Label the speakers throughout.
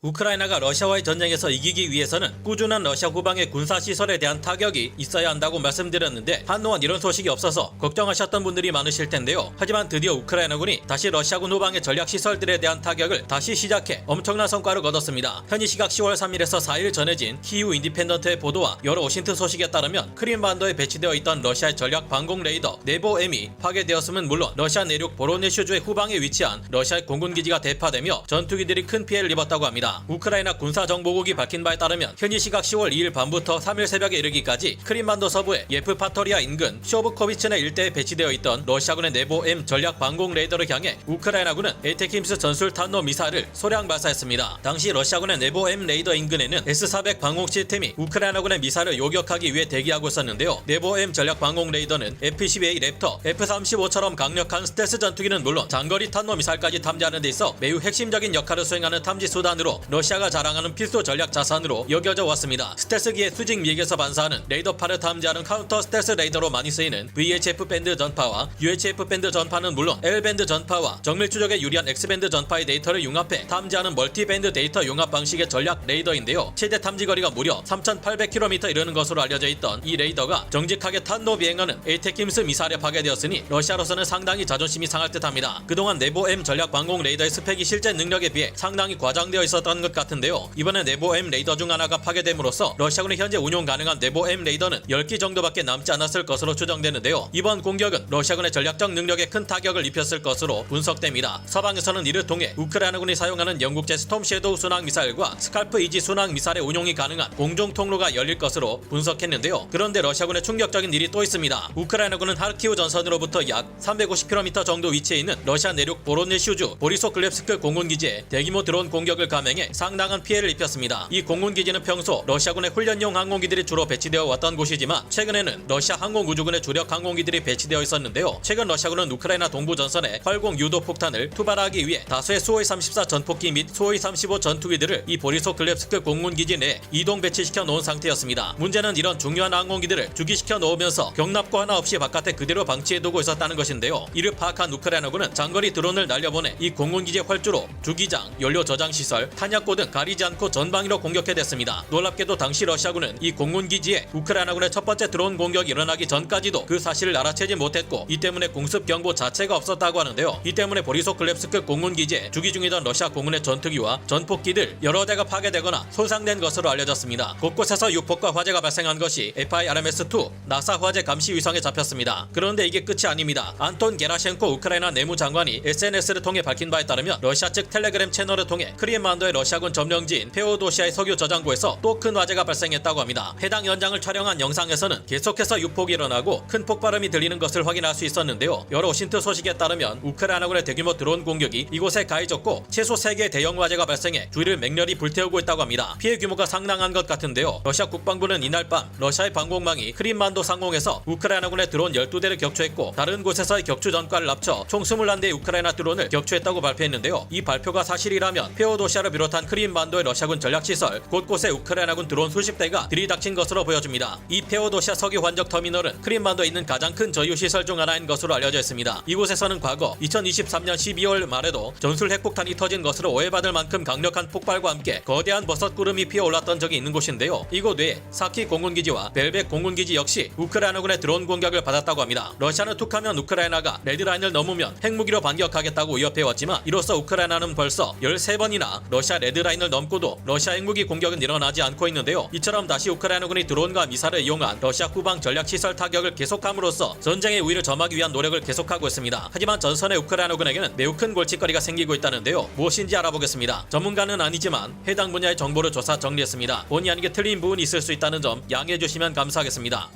Speaker 1: 우크라이나가 러시아와의 전쟁에서 이기기 위해서는 꾸준한 러시아 후방의 군사시설에 대한 타격이 있어야 한다고 말씀드렸는데 한동안 이런 소식이 없어서 걱정하셨던 분들이 많으실 텐데요. 하지만 드디어 우크라이나군이 다시 러시아군 후방의 전략시설들에 대한 타격을 다시 시작해 엄청난 성과를 거뒀습니다. 현지 시각 10월 3일에서 4일 전해진 키이우 인디펜던트의 보도와 여러 워싱턴 소식에 따르면 크림반도에 배치되어 있던 러시아의 전략 방공 레이더 네보M이 파괴되었음은 물론 러시아 내륙 보로네슈주의 후방에 위치한 러시아의 공군기지가 대파되며 전투기들이 큰 피해를 입었다고 합니다. 우크라이나 군사정보국이 밝힌 바에 따르면 현지 시각 10월 2일 밤부터 3일 새벽에 이르기까지 크림반도 서부의 예프파토리아 인근 쇼브코비츠네 일대에 배치되어 있던 러시아군의 네보M 전략 방공 레이더를 향해 우크라이나군은 에테킴스 전술 탄도 미사일을 소량 발사했습니다. 당시 러시아군의 네보M 레이더 인근에는 S-400 방공 시스템이 우크라이나군의 미사일을 요격하기 위해 대기하고 있었는데요. 네보M 전략 방공 레이더는 F-12A 랩터, F-35처럼 강력한 스텔스 전투기는 물론 장거리 탄도 미사일까지 탐지하는 데 있어 매우 핵심적인 역할을 수행하는 탐지 수단으로 러시아가 자랑하는 필수 전략 자산으로 여겨져 왔습니다. 스텔스기의 수직 미에서 반사하는 레이더파를 탐지하는 카운터 스텔스 레이더로 많이 쓰이는 VHF 밴드 전파와 UHF 밴드 전파는 물론 L밴드 전파와 정밀 추적에 유리한 X밴드 전파의 데이터를 융합해 탐지하는 멀티밴드 데이터 융합 방식의 전략 레이더인데요. 최대 탐지거리가 무려 3,800km 이르는 것으로 알려져 있던 이 레이더가 정직하게 탄도 비행하는 에이테킴스 미사일에 파괴되었으니 러시아로서는 상당히 자존심이 상할 듯합니다. 그동안 네보M 전략 방공 레이더의 스펙이 실제 능력에 비해 상당히 과장되어 있었던 것 같은데요. 이번에 네보M 레이더 중 하나가 파괴됨으로써 러시아군이 현재 운용 가능한 네보M 레이더는 10기 정도밖에 남지 않았을 것으로 추정되는데요. 이번 공격은 러시아군의 전략적 능력에 큰 타격을 입혔을 것으로 분석됩니다. 서방에서는 이를 통해 우크라이나군이 사용하는 영국제 스톰 섀도우 순항 미사일과 스칼프 이지 순항 미사일의 운용이 가능한 공중 통로가 열릴 것으로 분석했는데요. 그런데 러시아군의 충격적인 일이 또 있습니다. 우크라이나군은 하르키우 전선으로부터 약 350km 정도 위치해 있는 러시아 내륙 보로네슈주 보리소클랩스크 공군기지에 대규모 드론 공격을 감행해 상당한 피해를 입혔습니다. 이 공군기지는 평소 러시아군의 훈련용 항공기들이 주로 배치되어 왔던 곳이지만 최근에는 러시아 항공우주군의 주력 항공기들이 배치되어 있었는데요. 최근 러시아군은 우크라이나 동부 전선에 활공 유도 폭탄을 투발하기 위해 다수의 수호이-34 전폭기 및 수호이-35 전투기들을 이 보리소클랩스크 공군기지 내에 이동 배치시켜 놓은 상태였습니다. 문제는 이런 중요한 항공기들을 주기시켜 놓으면서 경납고 하나 없이 바깥에 그대로 방치해두고 있었다는 것인데요. 이를 파악한 우크라이나군은 장거리 드론을 날려보내 이 공군기지의 활주로, 주기장, 연료 저장시설, 탄약고 등 가리지 않고 전방위로 공격해댔습니다. 놀랍게도 당시 러시아군은 이 공군기지에 우크라이나군의 첫 번째 드론 공격이 일어나기 전까지도 그 사실을 알아채지 못했고 이 때문에 공습 경보 자체가 없었다고 하는데요. 이 때문에 보리소클랩스크 공군기지에 주기 중이던 러시아 공군의 전투기와 전폭기들 여러 대가 파괴되거나 손상된 것으로 알려졌습니다. 곳곳에서 유폭과 화재가 발생한 것이 FIRMS-2 나사 화재 감시 위성에 잡혔습니다. 그런데 이게 끝이 아닙니다. 안톤 게라셴코 우크라이나 내무장관이 SNS를 통해 밝힌 바에 따르면 러시아 측 텔레그램 채널을 통해 크림반도의 러시아군 점령지인 페오도시아의 석유 저장고에서 또 큰 화재가 발생했다고 합니다. 해당 현장을 촬영한 영상에서는 계속해서 유폭이 일어나고 큰 폭발음이 들리는 것을 확인할 수 있었는데요. 여러 워싱턴 소식에 따르면 우크라이나군의 대규모 드론 공격이 이곳에 가해졌고 최소 3개의 대형 화재가 발생해 주위를 맹렬히 불태우고 있다고 합니다. 피해 규모가 상당한 것 같은데요. 러시아 국방부는 이날 밤 러시아의 방공망이 크림반도 상공에서 우크라이나군의 드론 12대를 격추했고 다른 곳에서의 격추 전과를 합쳐 총 21대의 우크라이나 드론을 격추했다고 발표했는데요. 이 발표가 사실이라면 페오도시아를 비롯한 크림반도의 러시아군 전략시설 곳곳에 우크라이나군 드론 수십 대가 들이닥친 것으로 보여집니다. 이 페오도시아 석유 환적 터미널은 크림반도에 있는 가장 큰 저유시설 중 하나인 것으로 알려져 있습니다. 이곳에서는 과거 2023년 12월 말에도 전술 핵폭탄이 터진 것으로 오해받을 만큼 강력한 폭발과 함께 거대한 버섯구름이 피어올랐던 적이 있는 곳인데요. 이곳 외에 사키 공군기지와 벨벡 공군기지 역시 우크라이나군의 드론 공격을 받았다고 합니다. 러시아는 툭하면 우크라이나가 레드라인을 넘으면 핵무기로 반격하겠다고 위협해왔지만 이로써 우크라이나는 벌써 13번이나 러시아 레드라인을 넘고도 러시아 핵무기 공격은 일어나지 않고 있는데요. 이처럼 다시 우크라이나군이 드론과 미사일을 이용한 러시아 후방 전략시설 타격을 계속함으로써 전쟁의 우위를 점하기 위한 노력을 계속하고 있습니다. 하지만 전선의 우크라이나군에게는 매우 큰 골칫거리가 생기고 있다는데요. 무엇인지 알아보겠습니다. 전문가는 아니지만 해당 분야의 정보를 조사 정리했습니다. 본의 아니게 틀린 부분이 있을 수 있다는 점 양해해 주시면 감사하겠습니다.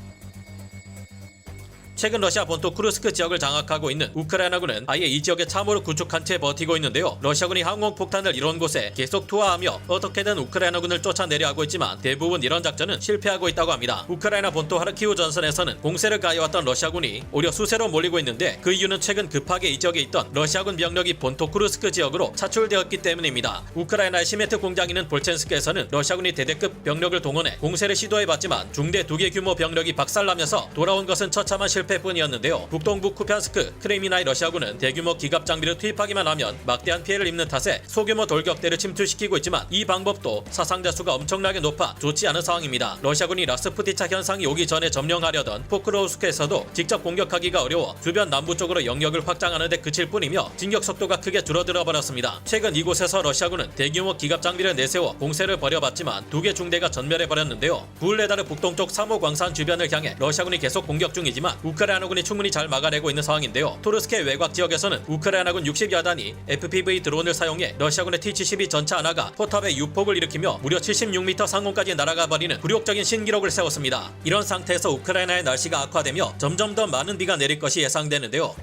Speaker 1: 최근 러시아 본토 쿠르스크 지역을 장악하고 있는 우크라이나군은 아예 이 지역에 참호를 구축한 채 버티고 있는데요. 러시아군이 항공폭탄을 이룬 곳에 계속 투하하며 어떻게든 우크라이나군을 쫓아내려 하고 있지만 대부분 이런 작전은 실패하고 있다고 합니다. 우크라이나 본토 하르키우 전선에서는 공세를 가해왔던 러시아군이 오히려 수세로 몰리고 있는데 그 이유는 최근 급하게 이 지역에 있던 러시아군 병력이 본토 쿠르스크 지역으로 차출되었기 때문입니다. 우크라이나의 시메트 공장이 있는 볼첸스크에서는 러시아군이 대대급 병력을 동원해 공세를 시도해봤지만 중대 2개 규모 병력이 박살나면서 돌아온 것은 처참한 실패 실패뿐이었는데요. 북동부 쿠피안스크 크레미나의 러시아군은 대규모 기갑 장비를 투입하기만 하면 막대한 피해를 입는 탓에 소규모 돌격대를 침투시키고 있지만 이 방법도 사상자 수가 엄청나게 높아 좋지 않은 상황입니다. 러시아군이 라스푸티차 현상이 오기 전에 점령하려던 포크로우스크에서도 직접 공격하기가 어려워 주변 남부 쪽으로 영역을 확장하는 데 그칠 뿐이며 진격 속도가 크게 줄어들어 버렸습니다. 최근 이곳에서 러시아군은 대규모 기갑 장비를 내세워 공세를 벌여봤지만 두 개 중대가 전멸해 버렸는데요. 부울레다르 북동쪽 3호 광산 주변을 향해 러시아군이 계속 공격 중이지만 우크라이나군이 충분히 잘 막아내고 있는 상황인데요. 토르스케 외곽 지역에서는 우크라이나군 60여단이 FPV 드론을 사용해 러시아군의 T-72 전차 하나가 포탑에 유폭을 일으키며 무려 76m 상공까지 날아가 버리는 굴욕적인 신기록을 세웠습니다. 이런 상태에서 우크라이나의 날씨가 악화되며 점점 더 많은 비가 내릴 것이 예상되는데요.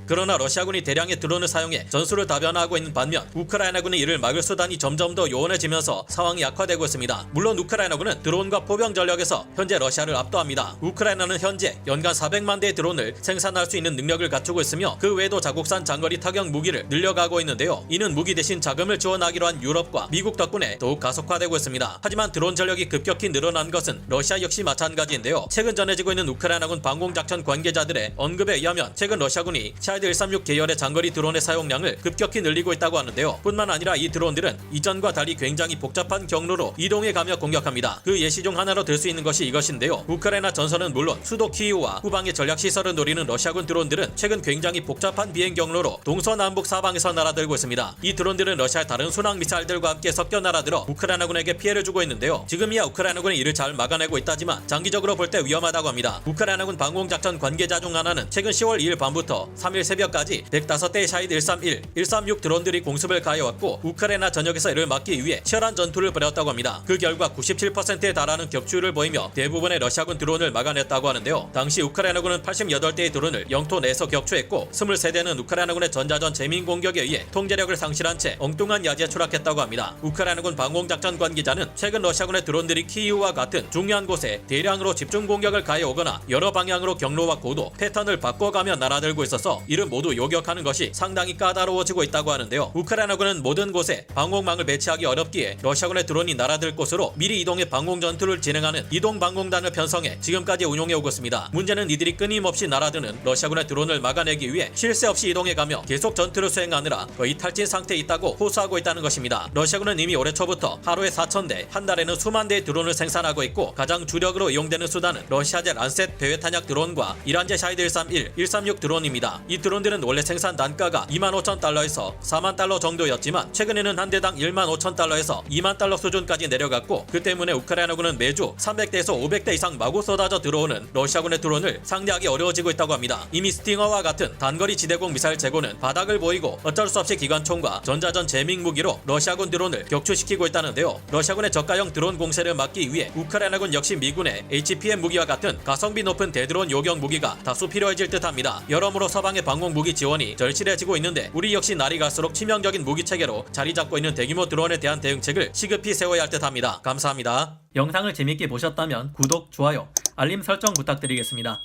Speaker 1: 그러나 러시아군이 대량의 드론을 사용해 전술을 다변화하고 있는 반면 우크라이나군이 이를 막을 수단이 점점 더 요원해지면서 상황이 악화되고 있습니다. 물론 우크라이나군은 드론과 포병 전력에서 현재 러시아를 압도합니다. 우크라이나는 현재 연간 400만 대의 드론을 생산할 수 있는 능력을 갖추고 있으며 그 외에도 자국산 장거리 타격 무기를 늘려가고 있는데요. 이는 무기 대신 자금을 지원하기로 한 유럽과 미국 덕분에 더욱 가속화되고 있습니다. 하지만 드론 전력이 급격히 늘어난 것은 러시아 역시 마찬가지인데요. 최근 전해지고 있는 우크라이나군 방공작전 관계자들의 언급에 의하면 최근 러시아군이 샤이드 136 계열의 장거리 드론의 사용량을 급격히 늘리고 있다고 하는데요. 뿐만 아니라 이 드론들은 이전과 달리 굉장히 복잡한 경로로 이동해가며 공격합니다. 그 예시 중 하나로 들 수 있는 것이 이것인데요. 우크라이나 전선은 물론 수도 키이우와 후방의 전략시설을 노리는 러시아군 드론들은 최근 굉장히 복잡한 비행 경로로 동서남북 사방에서 날아들고 있습니다. 이 드론들은 러시아의 다른 순항 미사일들과 함께 섞여 날아들어 우크라이나군에게 피해를 주고 있는데요. 지금이야 우크라이나군이 이를 잘 막아내고 있다지만 장기적으로 볼 때 위험하다고 합니다. 우크라이나군 방공작전 관계자 중 하나는 최근 10월 2일 밤부터 3일 새벽까지 105대의 샤이드 131, 136 드론들이 공습을 가해왔고 우크라이나 전역에서 이를 막기 위해 치열한 전투를 벌였다고 합니다. 그 결과 97%에 달하는 격추율을 보이며 대부분의 러시아군 드론을 막아냈다고 하는데요. 당시 우크라이나군은 88대의 드론을 영토 내에서 격추했고 23대는 우크라이나군의 전자전 재민 공격에 의해 통제력을 상실한 채 엉뚱한 야지에 추락했다고 합니다. 우크라이나군 방공작전 관계자는 최근 러시아군의 드론들이 키이우와 같은 중요한 곳에 대량으로 집중 공격을 가해오거나 여러 방향으로 경로와 고도, 패턴을 바꿔가며 날아들고 있어서 이를 모두 요격하는 것이 상당히 까다로워지고 있다고 하는데요. 우크라이나군은 모든 곳에 방공망을 배치하기 어렵기에 러시아군의 드론이 날아들 곳으로 미리 이동해 방공 전투를 진행하는 이동 방공단을 편성해 지금까지 운용해 오고 있습니다. 문제는 이들이 끊임없이 날아드는 러시아군의 드론을 막아내기 위해 쉴 새 없이 이동해가며 계속 전투를 수행하느라 거의 탈진 상태에 있다고 호소하고 있다는 것입니다. 러시아군은 이미 올해 초부터 하루에 4,000대, 한 달에는 수만 대의 드론을 생산하고 있고 가장 주력으로 이용되는 수단은 러시아제 란셋 대외 탄약 드론과 이란제 샤이드 131, 136 드론입니다. 이 드론들은 원래 생산 단가가 25,000달러에서 4만 달러 정도였지만 최근에는 한 대당 15,000달러에서 2만 달러 수준까지 내려갔고 그 때문에 우크라이나군은 매주 300대에서 500대 이상 마구 쏟아져 들어오는 러시아군의 드론을 상대하기 어려워지고 있다고 합니다. 이미 스팅어와 같은 단거리 지대공 미사일 재고는 바닥을 보이고 어쩔 수 없이 기관총과 전자전 재밍 무기로 러시아군 드론을 격추시키고 있다는데요. 러시아군의 저가형 드론 공세를 막기 위해 우크라이나군 역시 미군의 HPM 무기와 같은 가성비 높은 대드론 요격 무기가 다수 필요해질 듯합니다. 여러모로 서방의 방공 무기 지원이 절실해지고 있는데 우리 역시 날이 갈수록 치명적인 무기 체계로 자리 잡고 있는 대규모 드론에 대한 대응책을 시급히 세워야 할 듯합니다. 감사합니다. 영상을 재밌게 보셨다면 구독, 좋아요, 알림 설정 부탁드리겠습니다.